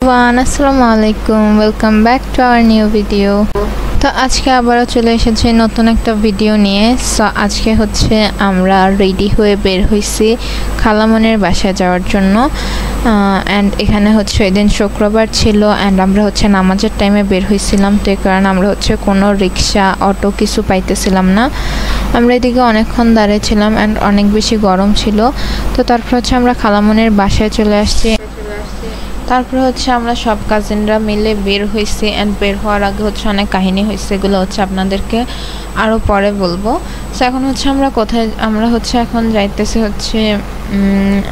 আসসালামু আলাইকুম, welcome back to our new video. তো আজকে আবারও চলে এসেছি নতুন একটা ভিডিও নিয়ে। সো আজকে হচ্ছে আমরা রেডি হয়ে বের হয়েছি খালামনের বাসায় যাওয়ার জন্য। অ্যান্ড এখানে হচ্ছে এদিন শুক্রবার ছিল অ্যান্ড আমরা হচ্ছে নামাজের টাইমে বের হয়েছিলাম। তো এই কারণে আমরা হচ্ছে কোনো রিক্সা অটো কিছু পাইতেছিলাম না। আমরা এদিকে অনেকক্ষণ দাঁড়িয়েছিলাম অ্যান্ড অনেক বেশি গরম ছিল। তো তারপর হচ্ছে আমরা খালামনের বাসায় চলে আসছি। তারপরে হচ্ছে আমরা সব কাজিনরা মিলে বের হয়েছি অ্যান্ড বের হওয়ার আগে হচ্ছে অনেক কাহিনী হয়েছে, এগুলো হচ্ছে আপনাদেরকে আরও পরে বলবো। তো এখন হচ্ছে আমরা হচ্ছে এখন যাইতেছি হচ্ছে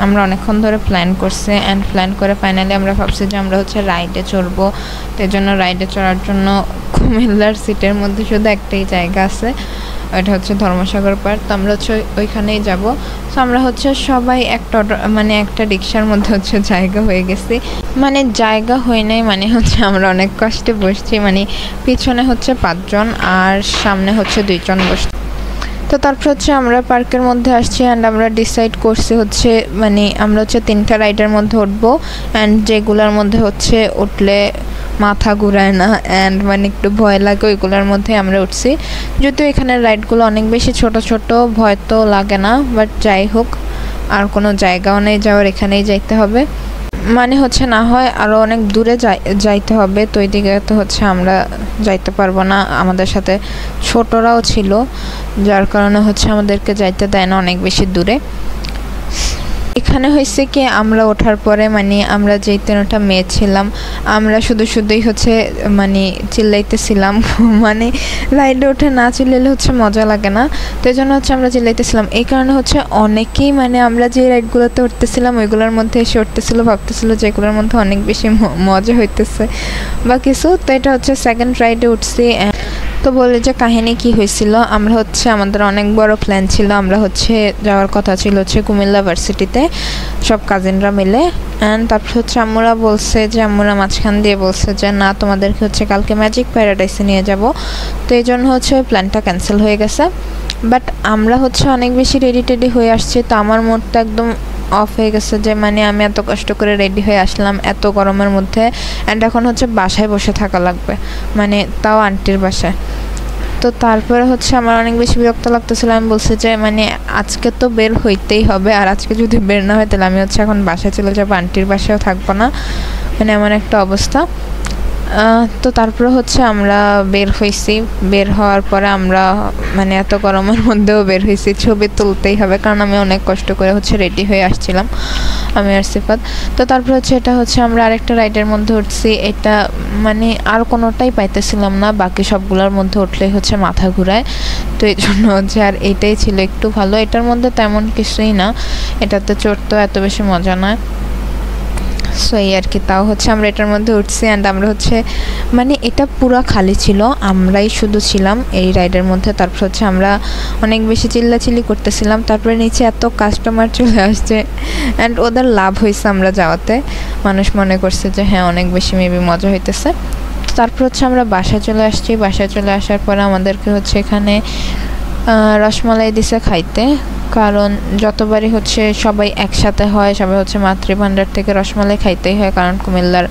আমরা অনেকক্ষণ ধরে প্ল্যান করছি অ্যান্ড প্ল্যান করে ফাইনালি আমরা ভাবছি যে আমরা হচ্ছে রাইডে চড়বো। তো এই জন্য রাইডে চড়ার জন্য কুমিল্লার সিটের মধ্যে শুধু একটাই জায়গা আছে, ওইটা হচ্ছে ধর্মসাগর পার্ক। তো আমরা হচ্ছে ওইখানেই যাব। তো আমরা হচ্ছে সবাই একটা রিক্সার মধ্যে হচ্ছে জায়গা হয়ে গেছি, জায়গা হয় নাই হচ্ছে আমরা অনেক কষ্টে বসছি। পিছনে হচ্ছে 5 জন আর সামনে হচ্ছে 2 জন বসছি। তো তারপর হচ্ছে আমরা পার্কের মধ্যে আসছি অ্যান্ড আমরা ডিসাইড করছি হচ্ছে আমরা হচ্ছে 3টা রাইডের মধ্যে উঠবো অ্যান্ড যেগুলোর মধ্যে হচ্ছে উঠলে মাথা ঘুরায় না অ্যান্ড একটু ভয় লাগে ওইগুলোর মধ্যে আমরা উঠছি। যদিও এখানের রাইডগুলো অনেক বেশি ছোট ছোট, ভয় তো লাগে না, বাট যাই হোক আর কোনো জায়গাও নেই যাওয়ার, এখানেই যাইতে হবে। হচ্ছে না হয় আরও অনেক দূরে যাইতে হবে। তো এইদিকে তো হচ্ছে আমরা যাইতে পারবো না, আমাদের সাথে ছোটরাও ছিল যার কারণে হচ্ছে আমাদেরকে যাইতে দেয় না অনেক বেশি দূরে। এখানে হয়েছে কি আমরা ওঠার পরে আমরা যেই 3টা মেয়ে ছিলাম আমরা শুধুই হচ্ছে চিল্লাইতেছিলাম। রাইডে উঠে না চিল্লাইলে হচ্ছে মজা লাগে না, তো এই জন্য হচ্ছে আমরা চিল্লাইতেছিলাম। এই কারণে হচ্ছে অনেকেই আমরা যে রাইডগুলোতে উঠতেছিলাম ওইগুলোর মধ্যে এসে উঠতেছিল, ভাবতেছিল যে এগুলোর মধ্যে অনেক বেশি মজা হইতেছে বা কিছু। তো এটা হচ্ছে 2nd রাইডে উঠছি। তো বলে যে কাহিনী কি হয়েছিল, আমরা হচ্ছে আমাদের অনেক বড় প্ল্যান ছিল, আমরা হচ্ছে যাওয়ার কথা ছিল হচ্ছে কুমিল্লা ভার্সিটিতে সব কাজিনরা মিলে। অ্যান্ড তারপর হচ্ছে আম্মুরা মাঝখান দিয়ে বলছে যে না, তোমাদেরকে হচ্ছে কালকে ম্যাজিক প্যারাডাইসে নিয়ে যাব। তো এই জন্য হচ্ছে ওই প্ল্যানটা ক্যান্সেল হয়ে গেছে। বাট আমরা হচ্ছে অনেক বেশি রেডি হয়ে আসছি। তো আমার মুডটা একদম অফ হয়ে গেছে যে আমি এত কষ্ট করে রেডি হয়ে আসলাম এত গরমের মধ্যে অ্যান্ড এখন হচ্ছে বাসায় বসে থাকা লাগবে, তাও আন্টির বাসায়। তো তারপরে হচ্ছে আমার অনেক বেশি বিরক্ত লাগতেছিল। আমি বলছি যে আজকে তো বের হইতেই হবে, আর আজকে যদি বের না হয় তাহলে আমি হচ্ছে এখন বাসায় চলে যাবো, আন্টির বাসায়ও থাকবো না, এমন একটা অবস্থা। তো তারপরে হচ্ছে আমরা বের হয়েছি। বের হওয়ার পরে আমরা এত গরমের মধ্যেও বের হয়েছি, ছবি তুলতেই হবে কারণ আমি অনেক কষ্ট করে হচ্ছে রেডি হয়ে আসছিলাম, আমি আর সিফাত। তো তারপরে হচ্ছে এটা হচ্ছে আমরা আরেকটা রাইডের মধ্যে উঠছি। এটা আর কোনোটাই পাইতেছিলাম না, বাকি সবগুলোর মধ্যে উঠলেই হচ্ছে মাথা ঘুরায়। তো এই জন্য হচ্ছে আর এইটাই ছিল একটু ভালো, এটার মধ্যে তেমন কিছুই না, এটাতে চড়তেও এত বেশি মজা নয়। সো এই আর কি, তাও হচ্ছে আমরা এটার মধ্যে উঠছি অ্যান্ড আমরা হচ্ছে এটা পুরো খালি ছিল, আমরাই শুধু ছিলাম এই রাইডের মধ্যে। তারপর হচ্ছে আমরা অনেক বেশি চিল্লাচিল্লি করতেছিলাম। তারপরে নিচে এত কাস্টমার চলে আসছে অ্যান্ড ওদের লাভ হয়েছে আমরা যাওয়াতে, মানুষ মনে করছে যে হ্যাঁ অনেক বেশি মেবি মজা হইতেছে। তারপর হচ্ছে আমরা বাসায় চলে আসছি। বাসায় চলে আসার পরে আমাদেরকে হচ্ছে এখানে রসমালাই দিছে খাইতে, কারণ যতবারই হচ্ছে সবাই একসাথে হয় সবাই হচ্ছে মাতৃভাণ্ডার থেকে রসমালাই খাইতেই হয়, কারণ কুমিল্লার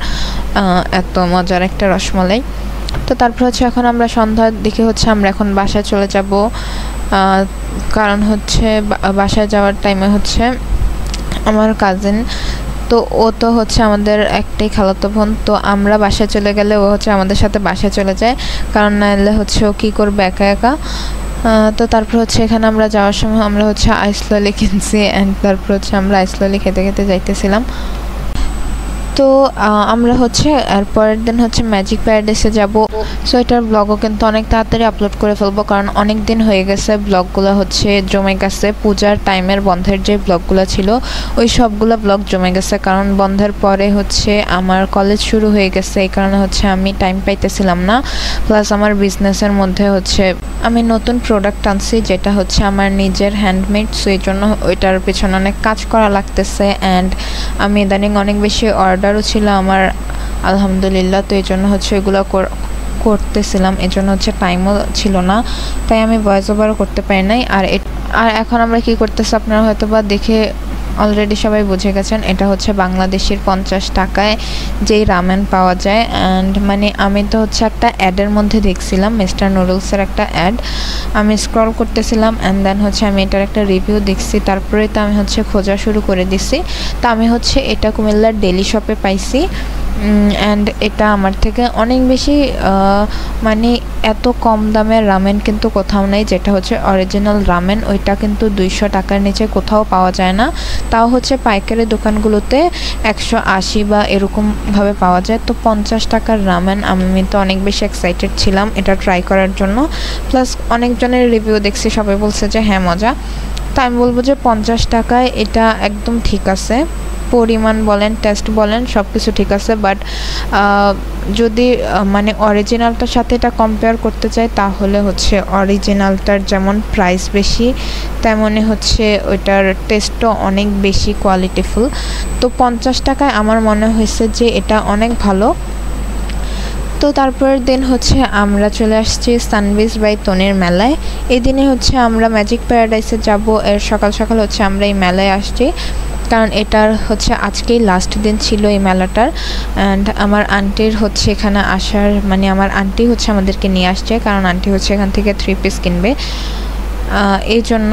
এত মজার একটা রসমালাই। তো তারপর হচ্ছে এখন আমরা সন্ধ্যার দিকে হচ্ছে আমরা এখন বাসায় চলে যাব, কারণ হচ্ছে বাসায় যাওয়ার টাইমে হচ্ছে আমার কাজিন, তো ও তো হচ্ছে আমাদের একটাই খালাতো বোন, তো আমরা বাসায় চলে গেলে ও হচ্ছে আমাদের সাথে বাসায় চলে যায়, কারণ নাহলে হচ্ছে ও কী করবে একা একা। তো তারপর হচ্ছে এখানে আমরা যাওয়ার সময় আমরা হচ্ছে আইস ললি কিনছি অ্যান্ড তারপর হচ্ছে আমরা আইস ললি খেতে খেতে যাইতেছিলাম। তো আমরা হচ্ছে আর পরের দিন হচ্ছে ম্যাজিক প্যারাডাইসে যাব। সো এটার ব্লগও কিন্তু অনেক তাড়াতাড়ি আপলোড করে ফেলবো, কারণ অনেক দিন হয়ে গেছে ব্লগগুলো হচ্ছে জমে গেছে। পূজার টাইমের বন্ধের যে ব্লগগুলো ছিল ওই সবগুলো ব্লগ জমে গেছে, কারণ বন্ধের পরে হচ্ছে আমার কলেজ শুরু হয়ে গেছে, এই কারণে হচ্ছে আমি টাইম পাইতেছিলাম না। প্লাস আমার বিজনেসের মধ্যে হচ্ছে আমি নতুন প্রোডাক্ট আনছি যেটা হচ্ছে আমার নিজের হ্যান্ডমেড, সো এই জন্য ওইটার পেছনে অনেক কাজ করা লাগতেছে অ্যান্ড আমি ইদানিং অনেক বেশি অর্ডারও ছিল আমার আলহামদুলিল্লাহ। তো এই জন্য হচ্ছে এগুলো করতেছিলাম, এই জন্য হচ্ছে টাইমও ছিল না, তাই আমি ভয়েস ওভারও করতে পারি নাই। আর এখন আমরা কি করতেছি আপনারা হয়তো বা দেখে অলরেডি সবাই বুঝে গেছেন এটা হচ্ছে বাংলাদেশের 50 টাকায় যেই রামেন পাওয়া যায়। অ্যান্ড মানে আমি তো হচ্ছে একটা অ্যাডের মধ্যে দেখছিলাম, মিস্টার নুডলসের একটা অ্যাড, আমি স্ক্রল করতেছিলাম অ্যান্ড দেন হচ্ছে আমি এটার একটা রিভিউ দেখছি, তারপরে তো আমি হচ্ছে খোঁজা শুরু করে দিছি। তো আমি হচ্ছে এটা কুমিল্লার ডেলি শপে পাইছি অ্যান্ড এটা আমার থেকে অনেক বেশি মানে এত কম দামের রামেন কিন্তু কোথাও নেই, যেটা হচ্ছে অরিজিনাল রামেন ওইটা কিন্তু 200 টাকার নিচে কোথাও পাওয়া যায় না, তাও হচ্ছে পাইকারি দোকানগুলোতে 180 বা এরকমভাবে পাওয়া যায়। তো 50 টাকার রামেন আমি তো অনেক বেশি এক্সাইটেড ছিলাম এটা ট্রাই করার জন্য, প্লাস অনেকজনের রিভিউ দেখছি সবাই বলছে যে হ্যাঁ মজা। তো আমি বলবো যে 50 টাকায় এটা একদম ঠিক আছে, পরিমাণ বলেন টেস্ট বলেন সব কিছু ঠিক আছে। বাট যদি মানে অরিজিনালটার সাথে এটা কম্পেয়ার করতে চাই তাহলে হচ্ছে অরিজিনালটার যেমন প্রাইস বেশি তেমনই হচ্ছে ওইটার টেস্টও অনেক বেশি কোয়ালিটিফুল। তো 50 টাকায় আমার মনে হয়েছে যে এটা অনেক ভালো। তো তারপরের দিন হচ্ছে আমরা চলে আসছি সানবিচ বাই তনির মেলায়। এই দিনে হচ্ছে আমরা ম্যাজিক প্যারাডাইসে যাব, এর সকাল সকাল হচ্ছে আমরা এই মেলায় আসছি কারণ এটার হচ্ছে আজকেই লাস্ট দিন ছিল এই মেলাটার। অ্যান্ড আমার আন্টির হচ্ছে এখানে আসার মানে আমার আন্টি হচ্ছে আমাদেরকে নিয়ে আসছে কারণ আন্টি হচ্ছে এখান থেকে 3 পিস কিনবে এই জন্য।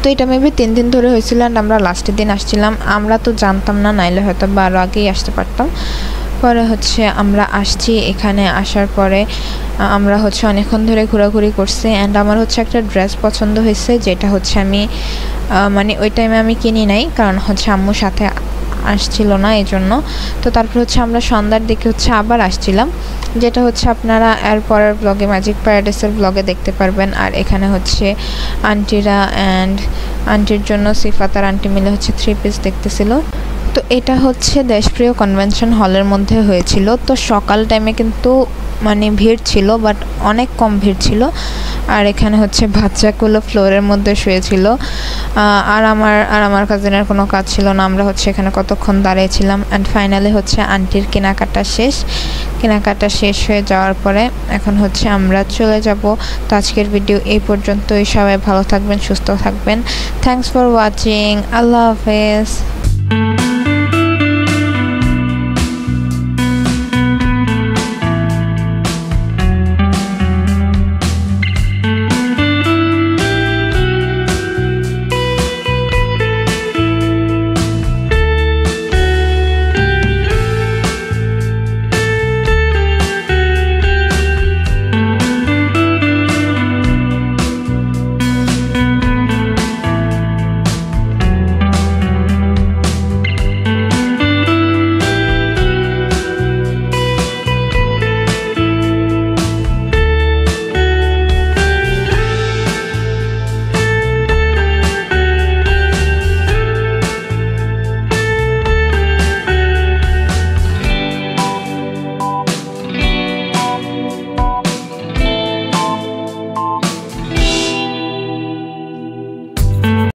তো এটা মেবি 3 দিন ধরে হয়েছিল অ্যান্ড আমরা লাস্টের দিন আসছিলাম, আমরা তো জানতাম না, নাইলে হয়তো বা আরও আগেই আসতে পারতাম। পরে হচ্ছে আমরা আসছি, এখানে আসার পরে আমরা হচ্ছে অনেকক্ষণ ধরে ঘোরাঘুরি করছি অ্যান্ড আমার হচ্ছে একটা ড্রেস পছন্দ হয়েছে, যেটা হচ্ছে আমি মানে ওই টাইমে আমি কিনি নাই কারণ হচ্ছে আম্মু সাথে আসছিল না এই জন্য। তো তারপর হচ্ছে আমরা সন্ধ্যার দিকে হচ্ছে আবার আসছিলাম, যেটা হচ্ছে আপনারা এর পরের ব্লগে ম্যাজিক প্যারাডাইসের ব্লগে দেখতে পারবেন। আর এখানে হচ্ছে আন্টিরা অ্যান্ড আন্টির জন্য সিফাত আর আন্টি মিলে হচ্ছে 3 পিস দেখতেছিল। তো এটা হচ্ছে দেশপ্রিয় কনভেনশন হলের মধ্যে হয়েছিল। তো সকাল টাইমে কিন্তু মানে ভিড় ছিল বাট অনেক কম ভিড় ছিল। আর এখানে হচ্ছে বাচ্চাগুলো ফ্লোরের মধ্যে শুয়েছিল আর আমার কাজিনের কোনো কাজ ছিল না, আমরা হচ্ছে এখানে কতক্ষণ দাঁড়িয়েছিলাম। অ্যান্ড ফাইনালি হচ্ছে আন্টির কেনাকাটা শেষ হয়ে যাওয়ার পরে এখন হচ্ছে আমরা চলে যাব। তো আজকের ভিডিও এই পর্যন্তই, সবাই ভালো থাকবেন, সুস্থ থাকবেন। থ্যাংকস ফর ওয়াচিং, আল্লাহ হাফেজ।